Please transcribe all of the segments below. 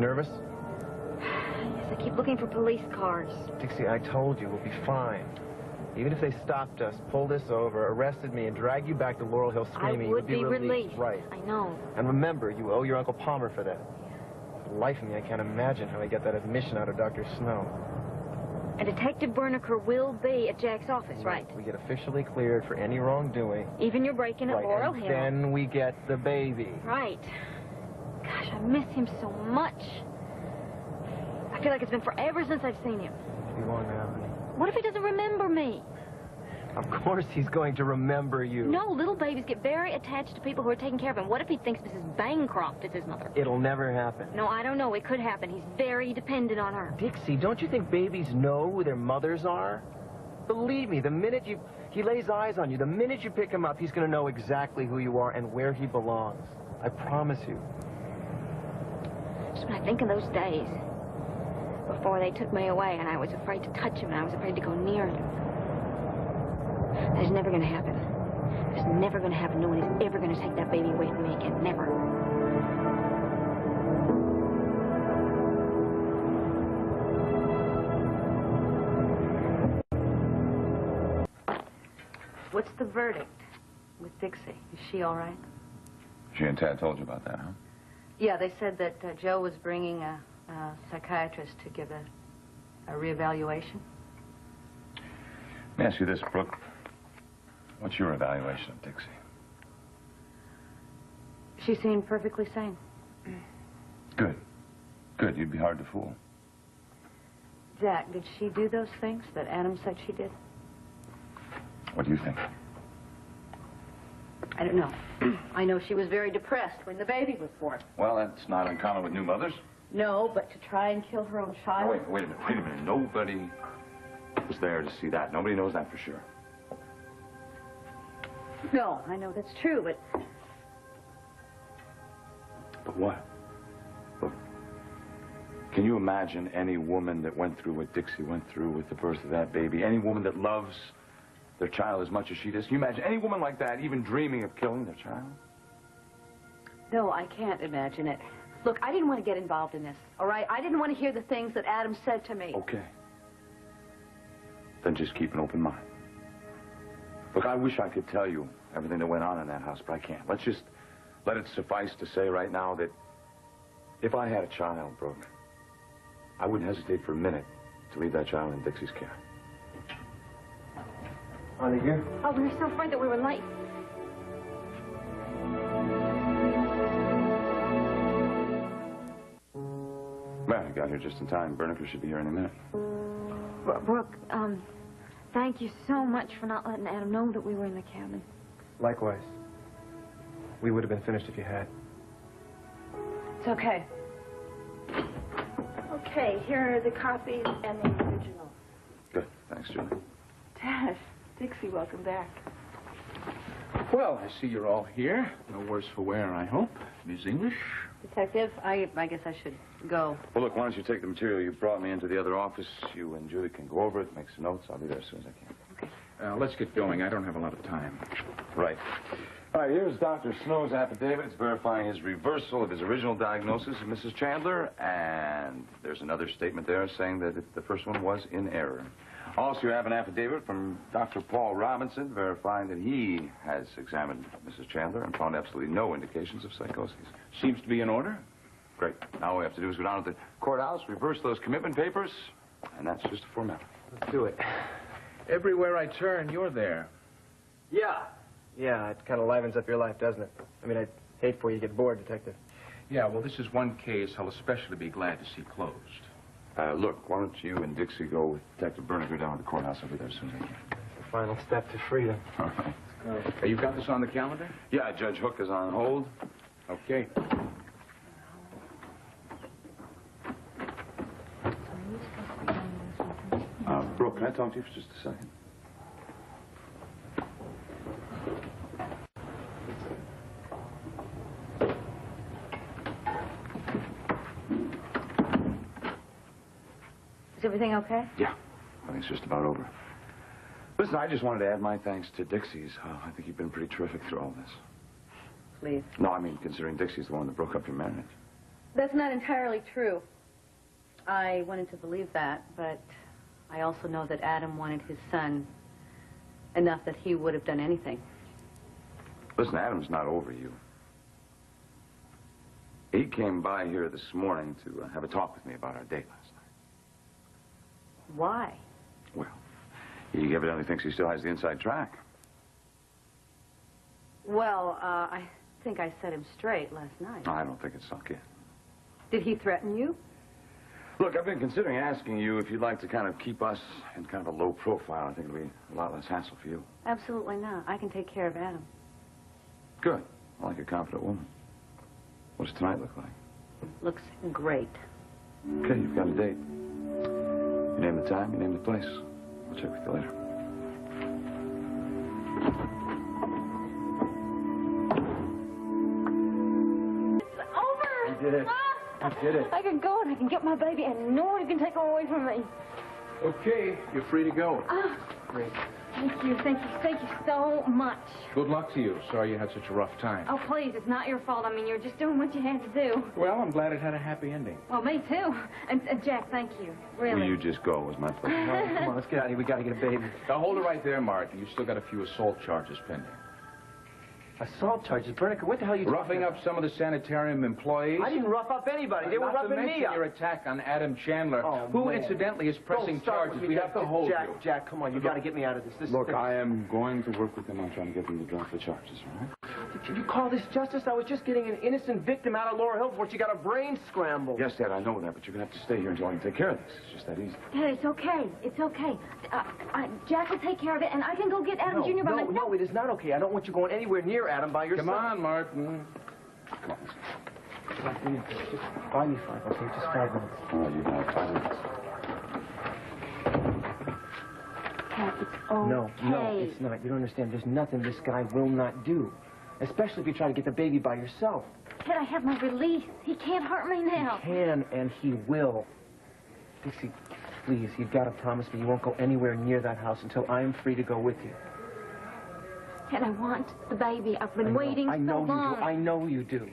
nervous? Yes, I keep looking for police cars. Dixie, I told you we'll be fine. Even if they stopped us, pulled us over, arrested me, and dragged you back to Laurel Hill screaming, I would be released. Right. I know. And remember, you owe your Uncle Palmer for that. For the life of me, I can't imagine how he got that admission out of Dr. Snow. And Detective Berniker will be at Jack's office, right? We get officially cleared for any wrongdoing. Even your break-in at Laurel Hill. Then we get the baby. Right. Gosh, I miss him so much. I feel like it's been forever since I've seen him. Too long now, honey. What if he doesn't remember me? Of course he's going to remember you. No, little babies get very attached to people who are taking care of him. What if he thinks Mrs. Bancroft is his mother? It'll never happen. No, I don't know. It could happen. He's very dependent on her. Dixie, don't you think babies know who their mothers are? Believe me, the minute he lays eyes on you, the minute you pick him up, he's going to know exactly who you are and where he belongs. I promise you. Just when I think of those days before they took me away and I was afraid to touch him and I was afraid to go near him. That is never going to happen. It's never going to happen. No one is ever going to take that baby away from me again. Never. What's the verdict with Dixie? Is she all right? She and Tad told you about that, huh? Yeah, they said that Joe was bringing a psychiatrist to give a reevaluation. Let me ask you this, Brooke. What's your evaluation of Dixie? She seemed perfectly sane. Good. Good. You'd be hard to fool. Jack, did she do those things that Adam said she did? What do you think? I don't know. I know she was very depressed when the baby was born. Well, that's not uncommon with new mothers. No, but to try and kill her own child? Oh, wait a minute. Nobody was there to see that. Nobody knows that for sure. No, I know that's true, but... But what? Look, can you imagine any woman that went through what Dixie went through with the birth of that baby? Any woman that loves their child as much as she does? Can you imagine any woman like that even dreaming of killing their child? No, I can't imagine it. Look, I didn't want to get involved in this, all right? I didn't want to hear the things that Adam said to me. Okay. Then just keep an open mind. Look, I wish I could tell you everything that went on in that house, but I can't. Let's just let it suffice to say right now that if I had a child, Brooke, I wouldn't hesitate for a minute to leave that child in Dixie's care. Are they here? Oh, we were so afraid that we were late. Well, I got here just in time. Berniker should be here any minute. Brooke, thank you so much for not letting Adam know that we were in the cabin. Likewise. We would have been finished if you had. It's okay. Okay, here are the copies and the original. Good. Thanks, Julie. Dad, Dixie, welcome back. Well, I see you're all here. No worse for wear, I hope. Miss English? Detective, I guess I should go. Well, look, why don't you take the material you brought me into the other office? You and Julie can go over it, make some notes. I'll be there as soon as I can. Okay. Let's get going. I don't have a lot of time. Right. All right, here's Dr. Snow's affidavit. It's verifying his reversal of his original diagnosis of Mrs. Chandler. And there's another statement there saying that the first one was in error. Also, you have an affidavit from Dr. Paul Robinson verifying that he has examined Mrs. Chandler and found absolutely no indications of psychosis. Seems to be in order. Great. Now all we have to do is go down to the courthouse, reverse those commitment papers, and that's just a formality. Let's do it. Everywhere I turn, you're there. Yeah. Yeah, it kind of livens up your life, doesn't it? I mean, I'd hate for you to get bored, Detective. Yeah, well, this is one case I'll especially be glad to see closed. Look, why don't you and Dixie go with Detective Berniker down to the courthouse? I'll be there as soon as I can. The final step to freedom. All right. Let's go. You've got this on the calendar? Yeah, Judge Hook is on hold. Okay. Brooke, can I talk to you for just a second? Is everything okay? Yeah, I think it's just about over. Listen, I just wanted to add my thanks to Dixie's. I think you've been pretty terrific through all this. Please. No, I mean, considering Dixie's the one that broke up your marriage. That's not entirely true. I wanted to believe that, but I also know that Adam wanted his son enough that he would have done anything. Listen, Adam's not over you. He came by here this morning to have a talk with me about our date last night. Why? Well, he evidently thinks he still has the inside track. Well, I think I set him straight last night. I don't think it sunk in. Did he threaten you? Look, I've been considering asking you if you'd like to kind of keep us in kind of a low profile. I think it'll be a lot less hassle for you. Absolutely not. I can take care of Adam. Good. I like a confident woman. What does tonight look like? Looks great. Okay, you've got a date. You name the time, you name the place. I'll check with you later. It's over! You did it. Ah! You did it. I can go and I can get my baby and no one can take her away from me. Okay, you're free to go. Ah, Great. thank you so much. Good luck to you. Sorry you had such a rough time. Oh, please, it's not your fault. I mean, you're just doing what you had to do. Well, I'm glad it had a happy ending. Well, me too. And Jack, thank you. Really. Will you just go? It was my pleasure. No, come on, let's get out of here. We got to get a baby. Now, hold it right there, Martin. You've still got a few assault charges pending. Assault charges? Bernica, what the hell are you Roughing talking up some of the sanitarium employees. I didn't rough up anybody. They were Not to roughing mention me up. your attack on Adam Chandler, Oh, who man. incidentally is pressing Don't start charges. with me. We have to hold Jack, you. Jack, come on. You got to get me out of this. Look, I am going to work with them on trying to get them to drop the charges, all right? Can you call this justice? I was just getting an innocent victim out of Laurel Hill before she got a brain scramble. Yes, Dad, I know that, but you're going to have to stay here until I can take care of this. It's just that easy. Dad, it's okay. It's okay. Jack will take care of it, and I can go get Adam Jr. by myself. No, it is not okay. I don't want you going anywhere near Adam by yourself. Come on, Martin. Come on. Just buy me 5, okay? Just 5 minutes. Oh, you have 5 minutes. Dad, it's okay. No, it's not. You don't understand. There's nothing this guy will not do. Especially if you try to get the baby by yourself. Dad, I have my release. He can't hurt me now. He can and he will. Dixie, please, you've got to promise me you won't go anywhere near that house until I'm free to go with you. Dad, I want the baby. I've been waiting I know so long. you do. I know you do.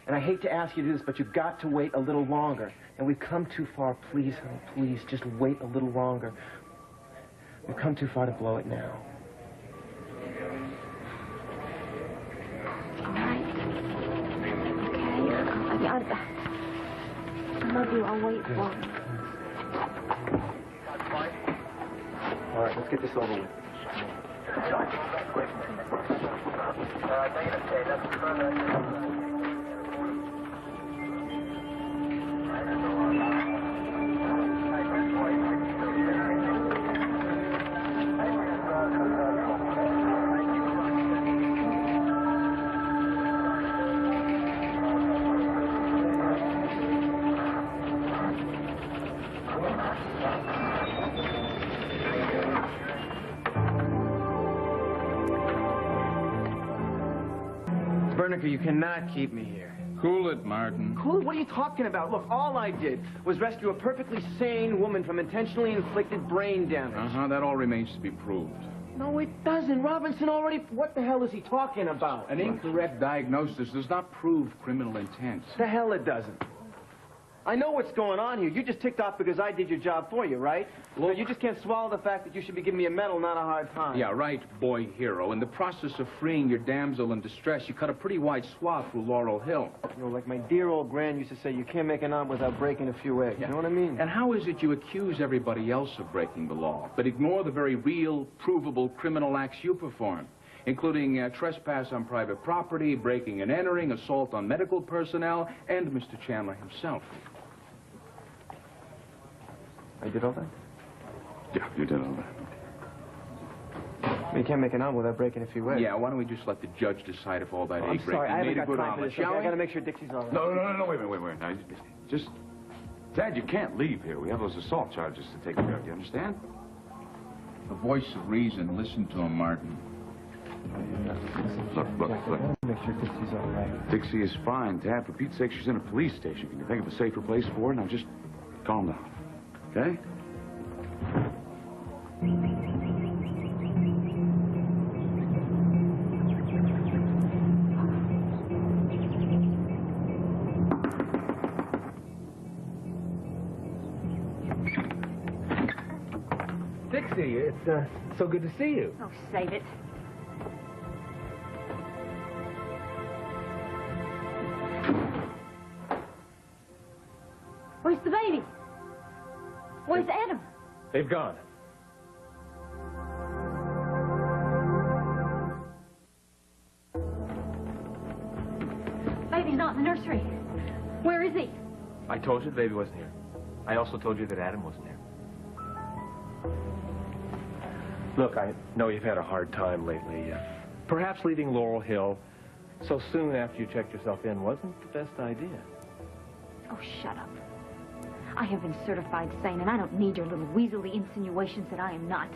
And I hate to ask you to do this, but you've got to wait a little longer. And we've come too far. Please, honey, please, just wait a little longer. We've come too far to blow it now. All right. Okay. I love you. I'll wait for you. All right, let's get this over with. Quick. Bernica, you cannot keep me here. Cool it, Martin. Cool? What are you talking about? Look, all I did was rescue a perfectly sane woman from intentionally inflicted brain damage. Uh-huh, that all remains to be proved. No, it doesn't. Robinson already... What the hell is he talking about? An incorrect diagnosis does not prove criminal intent. The hell it doesn't. I know what's going on here. You just ticked off because I did your job for you, right? Look, you just can't swallow the fact that you should be giving me a medal, not a hard time. Yeah, right, boy hero. In the process of freeing your damsel in distress, you cut a pretty wide swath through Laurel Hill. You know, like my dear old Gran used to say, you can't make an omelet without breaking a few eggs. Yeah. You know what I mean? And how is it you accuse everybody else of breaking the law, but ignore the very real, provable criminal acts you perform, including trespass on private property, breaking and entering, assault on medical personnel, and Mr. Chandler himself? I did all that? Yeah, you did all that. You can't make an omelet without breaking a few eggs. Yeah, why don't we just let the judge decide if all that I'm egg breaking sorry, I haven't made a got good time for omelet, this. Okay? shall I we? gotta make sure Dixie's all right. No, wait a minute. Now, just... Dad, you can't leave here. We have those assault charges to take care of. You understand? The voice of reason. Listen to him, Martin. Look. I gotta make sure Dixie's all right. Dixie is fine, Dad. For Pete's sake, she's in a police station. Can you think of a safer place for her? Now, just calm down. Okay? Dixie, it's so good to see you. Oh, save it. Where's the baby? Where's Adam? They've gone. Baby's not in the nursery. Where is he? I told you the baby wasn't here. I also told you that Adam wasn't here. Look, I know you've had a hard time lately. Perhaps leaving Laurel Hill so soon after you checked yourself in wasn't the best idea. Oh, shut up. I have been certified sane, and I don't need your little weaselly insinuations that I am not.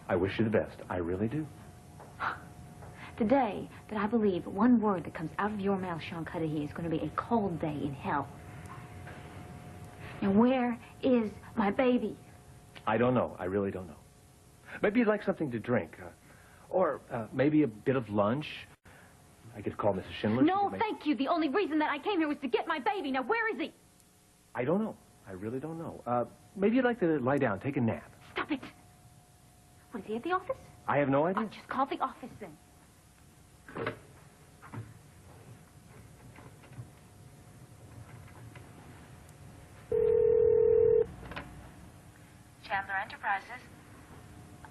I wish you the best. I really do. The day that I believe one word that comes out of your mouth, Sean Cudahy, is going to be a cold day in hell. Now, where is my baby? I don't know. I really don't know. Maybe you'd like something to drink. Or maybe a bit of lunch. I could call Mrs. Schindler. No, thank you. The only reason that I came here was to get my baby. Now, where is he? I don't know. I really don't know. Maybe you'd like to lie down, take a nap. Stop it. What, is he at the office? I have no idea. Oh, just call the office then. Chandler Enterprises.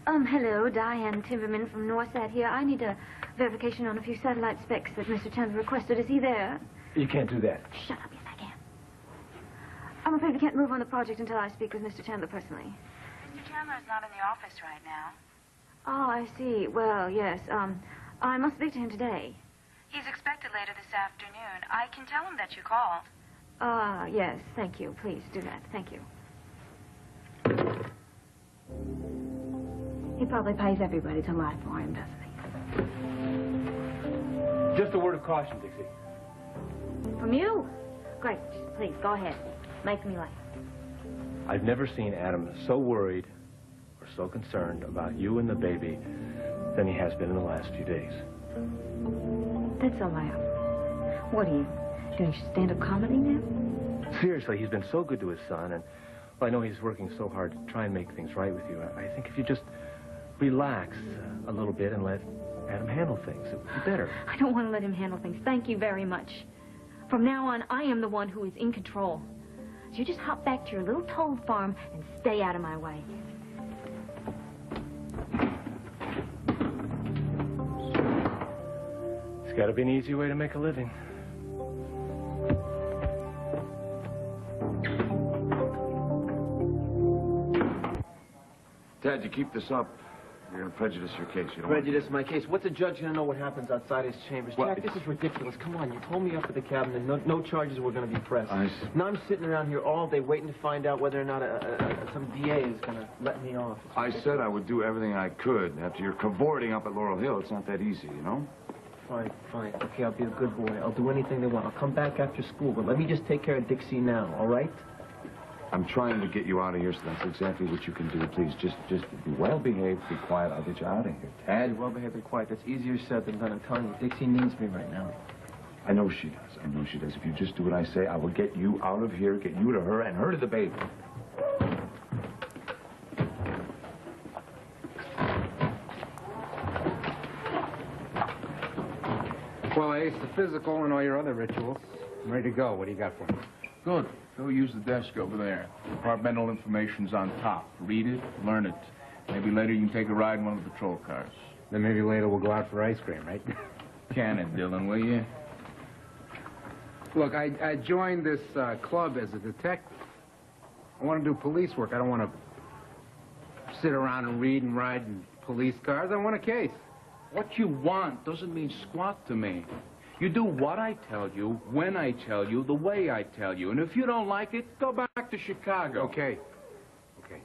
Hello, Diane Timberman from Norsat here. I need a verification on a few satellite specs that Mr. Chandler requested. Is he there? You can't do that. Shut up, yes I can. I'm afraid we can't move on the project until I speak with Mr. Chandler personally. Mr. Chandler's not in the office right now. Oh, I see. Well, yes, I must speak to him today. He's expected later this afternoon. I can tell him that you called. Yes, thank you. Please do that. Thank you. He probably pays everybody to lie for him, doesn't he? Just a word of caution, Dixie. From you? Great. Please, go ahead. Make me laugh. I've never seen Adam so worried or so concerned about you and the baby than he has been in the last few days. That's a laugh. What are you, doing stand-up comedy now? Seriously, he's been so good to his son, and well, I know he's working so hard to try and make things right with you. I think if you just relax a little bit and let Adam handle things, it would be better. I don't want to let him handle things. Thank you very much. From now on, I am the one who is in control. So you just hop back to your little toad farm and stay out of my way. It's got to be an easy way to make a living. Dad, you keep this up, you're going to prejudice your case. You don't Prejudice my case. What's a judge going to know what happens outside his chambers? Well, Jack, this is ridiculous. Come on, you told me up at the cabin and no charges were going to be pressed. I see. Now I'm sitting around here all day waiting to find out whether or not some DA is going to let me off. I said I would do everything I could. After you're cavorting up at Laurel Hill, it's not that easy, you know? Fine, fine. Okay, I'll be a good boy. I'll do anything they want. I'll come back after school, but let me just take care of Dixie now, all right? I'm trying to get you out of here, so that's exactly what you can do. Please, just be well-behaved, be quiet. I'll get you out of here. Tad? Well behaved and quiet. That's easier said than done. I'm telling you, Dixie needs me right now. I know she does. I know she does. If you just do what I say, I will get you out of here, get you to her, and her to the baby. Well, I aced the physical and all your other rituals. I'm ready to go. What do you got for me? Good. Go use the desk over there. Departmental information's on top. Read it, learn it. Maybe later you can take a ride in one of the patrol cars. Then maybe later we'll go out for ice cream, right? Can it, Dylan, will you? Look, I joined this club as a detective. I want to do police work. I don't want to sit around and read and ride in police cars. I want a case. What you want doesn't mean squat to me. You do what I tell you, when I tell you, the way I tell you. And if you don't like it, go back to Chicago. Okay. Okay.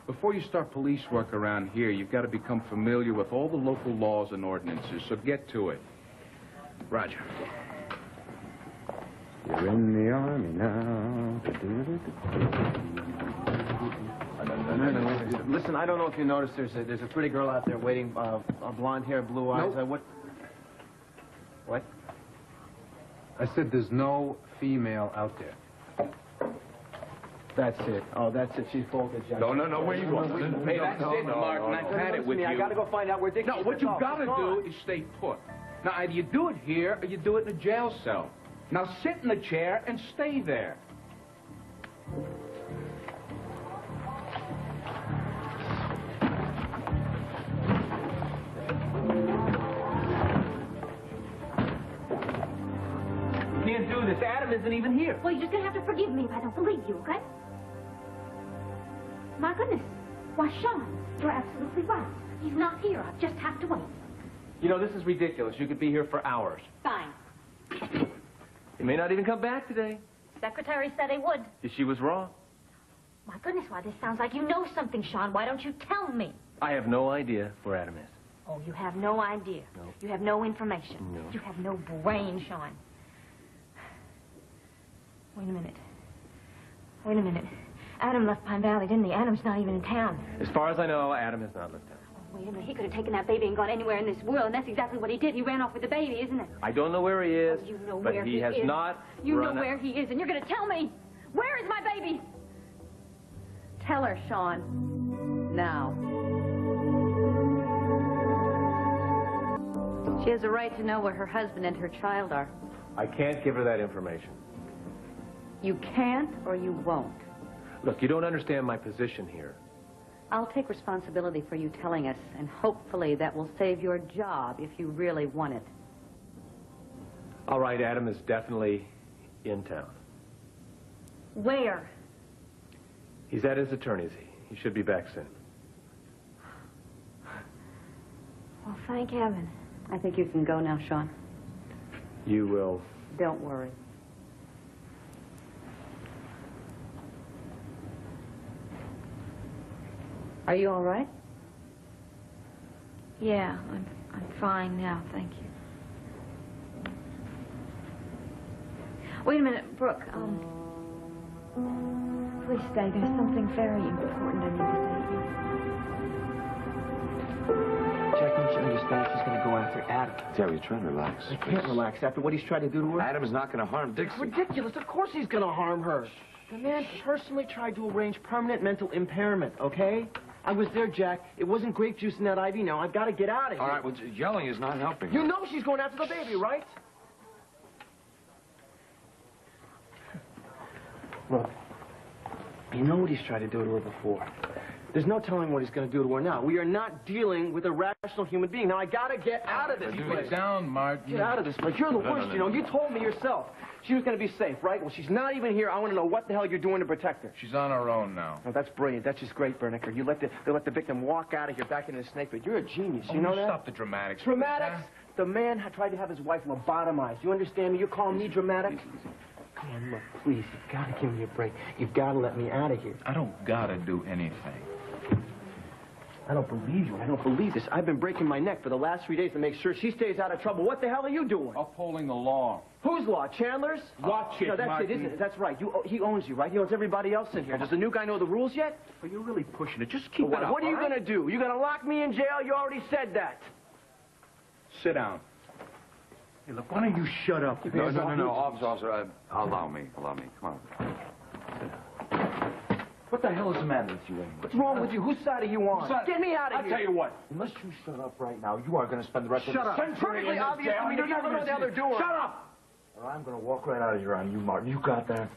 Before you start police work around here, you've got to become familiar with all the local laws and ordinances, so get to it. Roger. You're in the army now. Listen, I don't know if you noticed, there's a pretty girl out there waiting, blonde hair, blue eyes. Nope. What? I said there's no female out there. That's it. Oh, that's it. She's bolted, Jack. No, where you going? Hey, that's it, Martin. I've had it with you. I gotta go find out where Dixie is. No, what you've got to do is stay put. Now, either you do it here or you do it in a jail cell. Now, sit in the chair and stay there. Can't do this. Adam isn't even here. Well, you're just gonna have to forgive me if I don't believe you, okay? My goodness. Why, Sean, you're absolutely right. He's not here. I just have to wait. You know, this is ridiculous. You could be here for hours. Fine. He may not even come back today. Secretary said he would. She was wrong. My goodness, why, this sounds like you know something, Sean. Why don't you tell me? I have no idea where Adam is. Oh, you have no idea. No. You have no information. No. You have no brain, Sean. Wait a minute. Adam left Pine Valley, didn't he? Adam's not even in town. As far as I know, Adam has not left town. Wait a minute. He could have taken that baby and gone anywhere in this world, and that's exactly what he did. He ran off with the baby, isn't it? I don't know where he is, Oh, you know but where he has is. not You run know where he is, and you're going to tell me. Where is my baby? Tell her, Sean. Now. She has a right to know where her husband and her child are. I can't give her that information. You can't or you won't. Look, you don't understand my position here. I'll take responsibility for you telling us, and hopefully that will save your job if you really want it. All right, Adam is definitely in town. Where? He's at his attorney's. He should be back soon. Well, thank heaven. I think you can go now, Sean. You will... Don't worry. Are you all right? Yeah, I'm fine now, thank you. Wait a minute, Brooke. Please stay. There's something very important I need to say to you. Jack, don't you understand she's going to go after Adam? Terry, try and relax. I can't relax after what he's tried to do to her. Adam is not going to harm Dixie. Ridiculous. Of course he's going to harm her. The man personally tried to arrange permanent mental impairment, okay? I was there, Jack. It wasn't grape juice in that IV. Now, I've got to get out of here. All right, well, yelling is not helping. You know she's going after the baby, right? Look, you know what he's tried to do to her before. There's no telling what he's going to do to her now. We are not dealing with a rational human being. Now, I got to get out of this place. Get down, Martin. Get out of this place. You're the worst, you know. You told me yourself. She was going to be safe, right? Well, she's not even here. I want to know what the hell you're doing to protect her. She's on her own now. Oh, that's brilliant. That's just great, Bernicker. They let the victim walk out of here back into the snake pit. You're a genius. You know that? Stop the dramatics. Dramatics? The man tried to have his wife lobotomized. You understand me? You're calling me dramatic? Come on, look, please. You've got to give me a break. You've got to let me out of here. I don't gotta do anything. I don't believe you. I don't believe this. I've been breaking my neck for the last 3 days to make sure she stays out of trouble. What the hell are you doing? Upholding the law. Whose law? Chandler's? Watch it, No, that's Martin. it, isn't it? That's right. He owns you, right? He owns everybody else in here. Does the new guy know the rules yet? Well, you're really pushing it. Just keep What, it up. what are you all right? going to do? You going to lock me in jail? You already said that. Sit down. Hey, look, why don't you shut up? No, officer, allow me. Come on. What the hell is the matter with you anyway? What's wrong with you? Whose side are you on? Get me out of I'll here. tell you what. Unless you shut up right now, you are going to spend the rest of the It's perfectly obvious to me. You never know the other door. Shut up! Or I'm going to walk right out of here on you, Martin. You got that?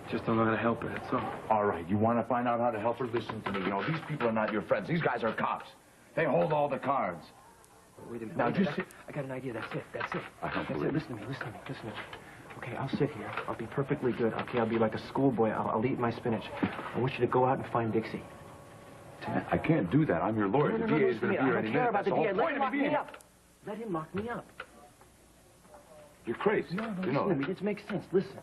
Just don't know how to help her, that's all. All right, you want to find out how to help her? Listen to me. You know, these people are not your friends. These guys are cops. They hold all the cards. Wait a minute. Now, Wait a just minute. I got an idea. That's it. I don't That's believe it. Listen to me. Okay, I'll sit here. I'll be perfectly good. Okay, I'll be like a schoolboy. I'll eat my spinach. I want you to go out and find Dixie. I can't do that. I'm your lawyer. No, The DA is listen to going me. to be here I any don't care minute. about That's the the DA. whole Let point him of lock me me being up. Let him lock me up. You're crazy. No, You know listen to me. This makes sense. Listen.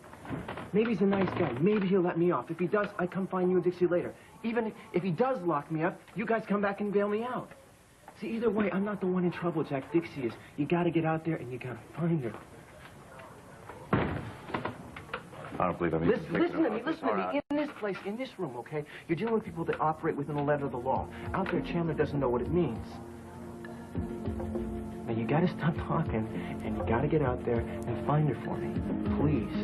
Maybe he's a nice guy. Maybe he'll let me off. If he does, I come find you and Dixie later. Even if he does lock me up, you guys come back and bail me out. See, either way, I'm not the one in trouble, Jack. Dixie is. You got to get out there and you got to find her. I don't believe I'm even thinking Listen to about me, this. listen to me. In this place, in this room, okay? You're dealing with people that operate within the letter of the law. Out there, Chandler doesn't know what it means. Now, you got gotta stop talking, and you gotta get out there and find her for me. Please.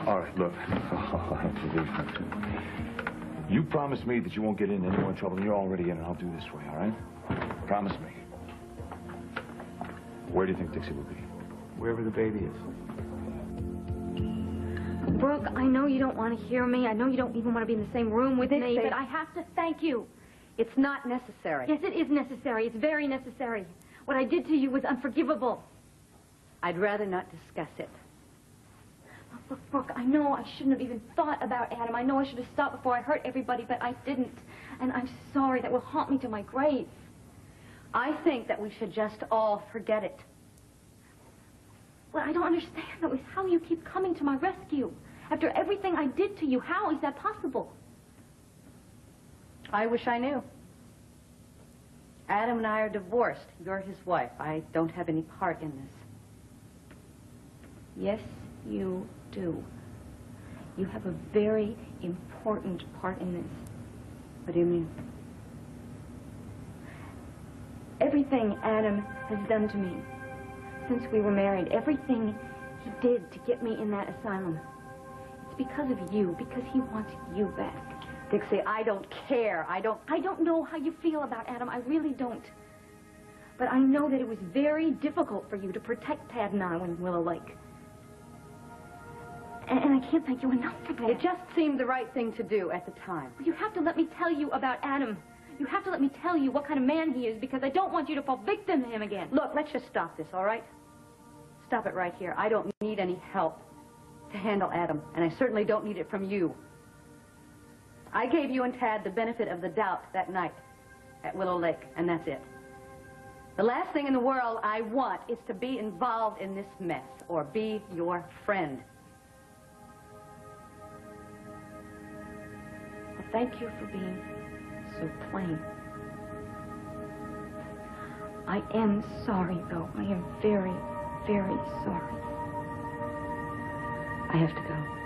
All right, look, I'll have to leave now, too. You promise me that you won't get in any more trouble, and you're already in, and I'll do this for you, all right? Promise me. Where do you think Dixie will be? Wherever the baby is. Brooke, I know you don't want to hear me. I know you don't even want to be in the same room with me, Dixie. but I have to thank you. It's not necessary. Yes, it is necessary. It's very necessary. What I did to you was unforgivable. I'd rather not discuss it. Look, Brooke, I know I shouldn't have even thought about Adam. I know I should have stopped before I hurt everybody, but I didn't. And I'm sorry. That will haunt me to my grave. I think that we should just all forget it. What I don't understand, though, is how you keep coming to my rescue. After everything I did to you, how is that possible? I wish I knew. Adam and I are divorced. You're his wife. I don't have any part in this. Yes, you do. You have a very important part in this. What do you mean? Everything Adam has done to me since we were married, everything he did to get me in that asylum, it's because of you, because he wants you back. Dixie, I don't care. I don't know how you feel about Adam. I really don't. But I know that it was very difficult for you to protect Tad and I when Willow Lake. And I can't thank you enough for that. It just seemed the right thing to do at the time. You have to let me tell you about Adam. You have to let me tell you what kind of man he is, because I don't want you to fall victim to him again. Look, let's just stop this, all right? Stop it right here. I don't need any help to handle Adam, and I certainly don't need it from you. I gave you and Tad the benefit of the doubt that night at Willow Lake, and that's it. The last thing in the world I want is to be involved in this mess or be your friend. Well, thank you for being so plain. I am sorry, though. I am very, very sorry. I have to go.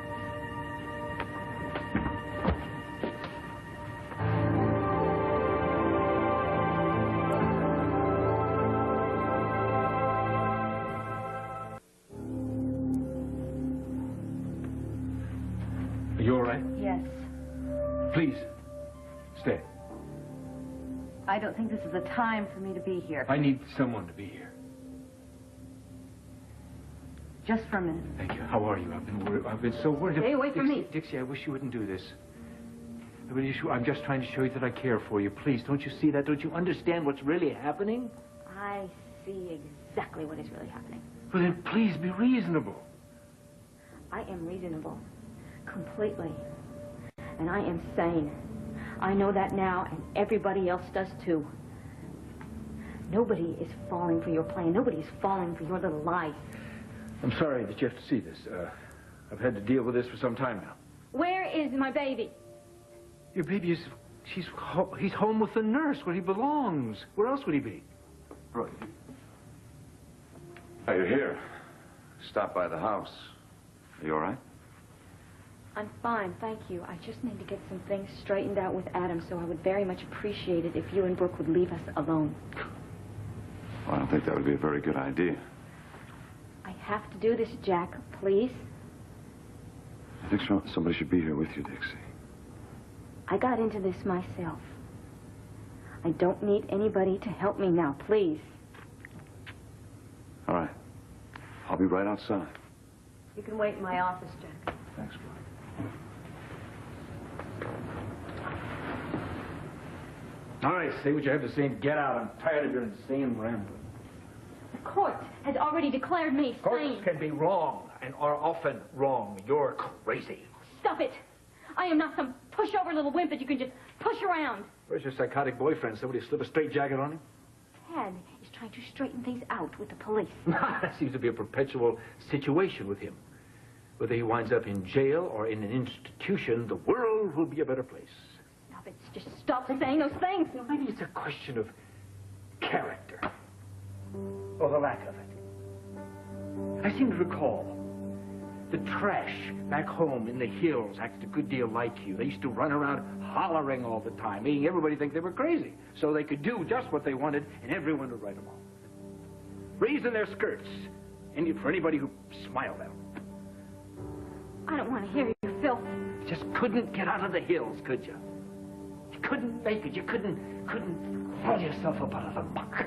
Are you all right? Yes. Please, stay. I don't think this is the time for me to be here. I need someone to be here. Just for a minute. Thank you. How are you? I've been so worried. Stay away from me. Dixie, I wish you wouldn't do this. I'm just trying to show you that I care for you. Please, don't you see that? Don't you understand what's really happening? I see exactly what is really happening. Well, then please be reasonable. I am reasonable. Completely. And I am sane. I know that now, and everybody else does too. Nobody is falling for your plan. Nobody is falling for your little lies. I'm sorry that you have to see this. I've had to deal with this for some time now. Where is my baby? Your baby is... he's home with the nurse where he belongs. Where else would he be? Brooke. Hey, you're here. Stop by the house. Are you all right? I'm fine, thank you. I just need to get some things straightened out with Adam, so I would very much appreciate it if you and Brooke would leave us alone. Well, I don't think that would be a very good idea. I have to do this, Jack, please. I think somebody should be here with you, Dixie. I got into this myself. I don't need anybody to help me now, please. All right. I'll be right outside. You can wait in my office, Jack. Thanks, Brooke. All right, say what you have to say and get out. I'm tired of your insane rambling. The court has already declared me Courts sane. can be wrong and are often wrong. You're crazy. Stop it! I am not some pushover little wimp that you can just push around. Where's your psychotic boyfriend? Somebody slip a straitjacket on him? Tad is trying to straighten things out with the police. That seems to be a perpetual situation with him. Whether he winds up in jail or in an institution, the world will be a better place. Stop it. Just stop saying those things. Maybe it's a question of character. Or the lack of it. I seem to recall the trash back home in the hills acted a good deal like you. They used to run around hollering all the time, making everybody think they were crazy, so they could do just what they wanted, and everyone would write them off. Raising their skirts, and for anybody who smiled at them. I don't want to hear you, Phil. You just couldn't get out of the hills, could you? You couldn't make it. You couldn't pull yourself up out of the muck.